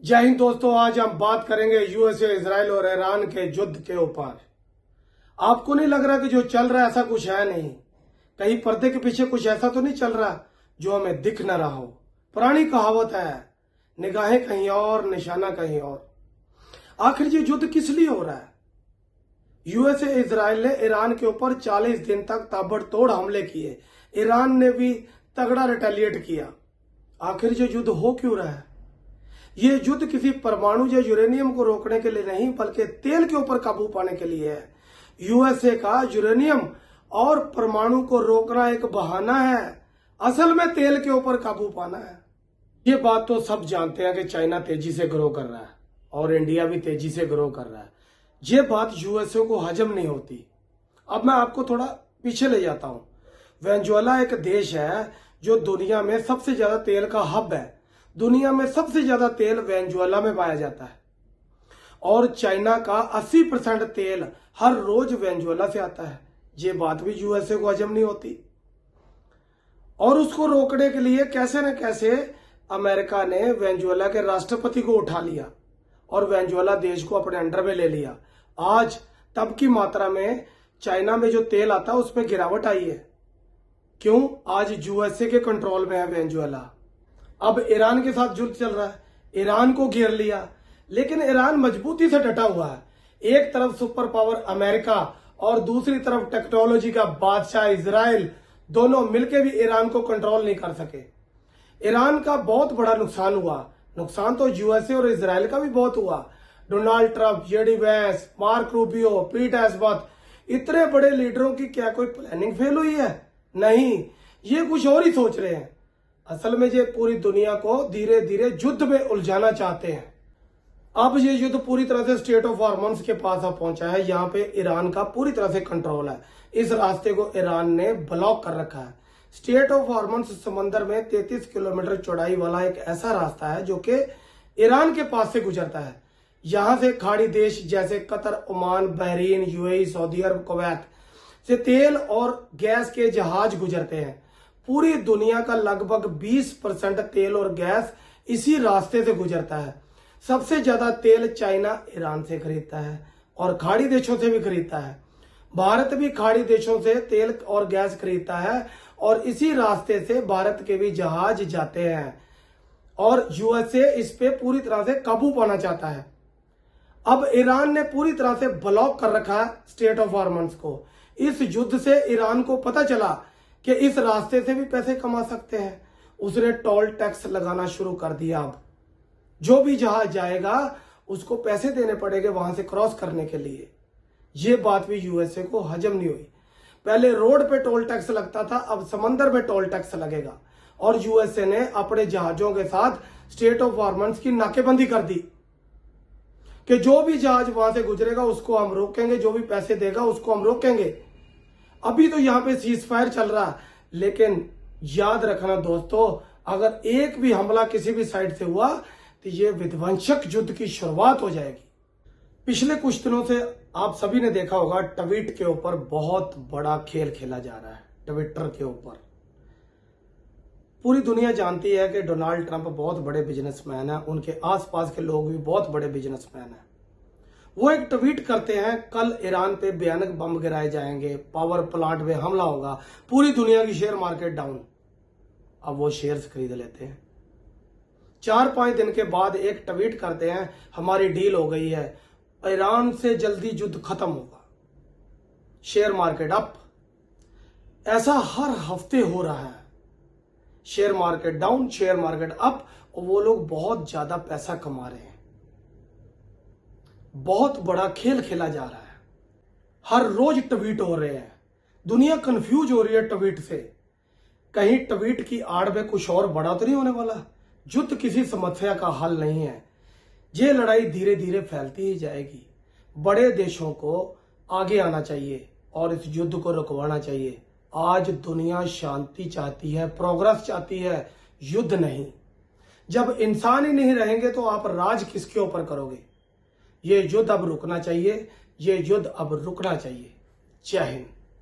जय हिंद दोस्तों, आज हम बात करेंगे यूएसए, इजराइल और ईरान के युद्ध के ऊपर। आपको नहीं लग रहा कि जो चल रहा है ऐसा कुछ है नहीं? कहीं पर्दे के पीछे कुछ ऐसा तो नहीं चल रहा जो हमें दिख न रहा हो? पुरानी कहावत है, निगाहें कहीं और निशाना कहीं और। आखिर ये युद्ध किस लिए हो रहा है? यूएसए, इजराइल ने ईरान के ऊपर 40 दिन तक ताबड़तोड़ हमले किए। ईरान ने भी तगड़ा रिटेलिएट किया। आखिर ये युद्ध हो क्यों रहा है? ये युद्ध किसी परमाणु या यूरेनियम को रोकने के लिए नहीं, बल्कि तेल के ऊपर काबू पाने के लिए है। यूएसए का यूरेनियम और परमाणु को रोकना एक बहाना है, असल में तेल के ऊपर काबू पाना है। ये बात तो सब जानते हैं कि चाइना तेजी से ग्रो कर रहा है और इंडिया भी तेजी से ग्रो कर रहा है। ये बात यूएसए को हजम नहीं होती। अब मैं आपको थोड़ा पीछे ले जाता हूं। वेनेजुएला एक देश है जो दुनिया में सबसे ज्यादा तेल का हब है। दुनिया में सबसे ज्यादा तेल वेनेजुएला में पाया जाता है और चाइना का 80% तेल हर रोज वेनेजुएला से आता है। ये बात भी यूएसए को हजम नहीं होती और उसको रोकने के लिए कैसे न कैसे अमेरिका ने वेनेजुएला के राष्ट्रपति को उठा लिया और वेनेजुएला देश को अपने अंडर में ले लिया। आज तब की मात्रा में चाइना में जो तेल आता है उसमें गिरावट आई है। क्यों? आज यूएसए के कंट्रोल में है वेनेजुएला। अब ईरान के साथ युद्ध चल रहा है, ईरान को घेर लिया, लेकिन ईरान मजबूती से डटा हुआ है। एक तरफ सुपर पावर अमेरिका और दूसरी तरफ टेक्नोलॉजी का बादशाह इजराइल, दोनों मिलकर भी ईरान को कंट्रोल नहीं कर सके। ईरान का बहुत बड़ा नुकसान हुआ। नुकसान तो यूएसए और इजराइल का भी बहुत हुआ। Donald Trump, JD Vance, mark Rubio, पीट एल्सवर्थ, इतने बड़े लीडरों की क्या कोई प्लानिंग फेल हुई है? नहीं, ये कुछ और ही सोच रहे हैं। असल में ये पूरी दुनिया को धीरे धीरे युद्ध में उलझाना चाहते हैं। अब ये युद्ध पूरी तरह से स्टेट ऑफ हॉर्मोन्स के पास अब पहुंचा है। यहाँ पे ईरान का पूरी तरह से कंट्रोल है। इस रास्ते को ईरान ने ब्लॉक कर रखा है। स्टेट ऑफ हॉर्मोन्स समंदर में 33 किलोमीटर चौड़ाई वाला एक ऐसा रास्ता है जो कि ईरान के पास से गुजरता है। यहाँ से खाड़ी देश जैसे Qatar, Oman, Bahrain, UAE, Saudi Arabia, Kuwait से तेल और गैस के जहाज गुजरते हैं। पूरी दुनिया का लगभग 20% तेल और गैस इसी रास्ते से गुजरता है। सबसे ज्यादा तेल चाइना ईरान से खरीदता है और खाड़ी देशों से भी खरीदता है। भारत भी खाड़ी देशों से तेल और गैस खरीदता है और इसी रास्ते से भारत के भी जहाज जाते हैं और यूएसए इस पे पूरी तरह से काबू पाना चाहता है। अब ईरान ने पूरी तरह से ब्लॉक कर रखा है स्टेट ऑफ हॉर्मोन्स को। इस युद्ध से ईरान को पता चला कि इस रास्ते से भी पैसे कमा सकते हैं। उसने टोल टैक्स लगाना शुरू कर दिया। अब जो भी जहाज जाएगा उसको पैसे देने पड़ेंगे वहां से क्रॉस करने के लिए। ये बात भी यूएसए को हजम नहीं हुई। पहले रोड पे टोल टैक्स लगता था, अब समंदर में टोल टैक्स लगेगा और यूएसए ने अपने जहाजों के साथ स्टेट ऑफ हॉर्मोन्स की नाकेबंदी कर दी कि जो भी जहाज वहां से गुजरेगा उसको हम रोकेंगे, जो भी पैसे देगा उसको हम रोकेंगे। अभी तो यहाँ पे सीज फायर चल रहा है, लेकिन याद रखना दोस्तों, अगर एक भी हमला किसी भी साइड से हुआ तो ये विध्वंसक युद्ध की शुरुआत हो जाएगी। पिछले कुछ दिनों से आप सभी ने देखा होगा ट्वीट के ऊपर बहुत बड़ा खेल खेला जा रहा है। ट्विटर के ऊपर पूरी दुनिया जानती है कि डोनाल्ड ट्रंप बहुत बड़े बिजनेसमैन है, उनके आसपास के लोग भी बहुत बड़े बिजनेसमैन हैं। वो एक ट्वीट करते हैं, कल ईरान पे भयानक बम गिराए जाएंगे, पावर प्लांट में हमला होगा, पूरी दुनिया की शेयर मार्केट डाउन। अब वो शेयर्स खरीद लेते हैं। 4-5 दिन के बाद एक ट्वीट करते हैं, हमारी डील हो गई है, ईरान से जल्दी युद्ध खत्म होगा, शेयर मार्केट अप। ऐसा हर हफ्ते हो रहा है। Share market down, share market up, और वो लोग बहुत ज्यादा पैसा कमा रहे हैं। बहुत बड़ा खेल खेला जा रहा है। हर रोज ट्वीट हो रहे हैं। दुनिया कंफ्यूज हो रही है ट्वीट से। कहीं ट्वीट की आड़ में कुछ और बड़ा तो नहीं होने वाला? युद्ध किसी समस्या का हल नहीं है। ये लड़ाई धीरे धीरे फैलती ही जाएगी। बड़े देशों को आगे आना चाहिए और इस युद्ध को रुकवाना चाहिए। आज दुनिया शांति चाहती है, प्रोग्रेस चाहती है, युद्ध नहीं। जब इंसान ही नहीं रहेंगे तो आप राज किसके ऊपर करोगे? ये युद्ध अब रुकना चाहिए, ये युद्ध अब रुकना चाहिए। जय हिंद।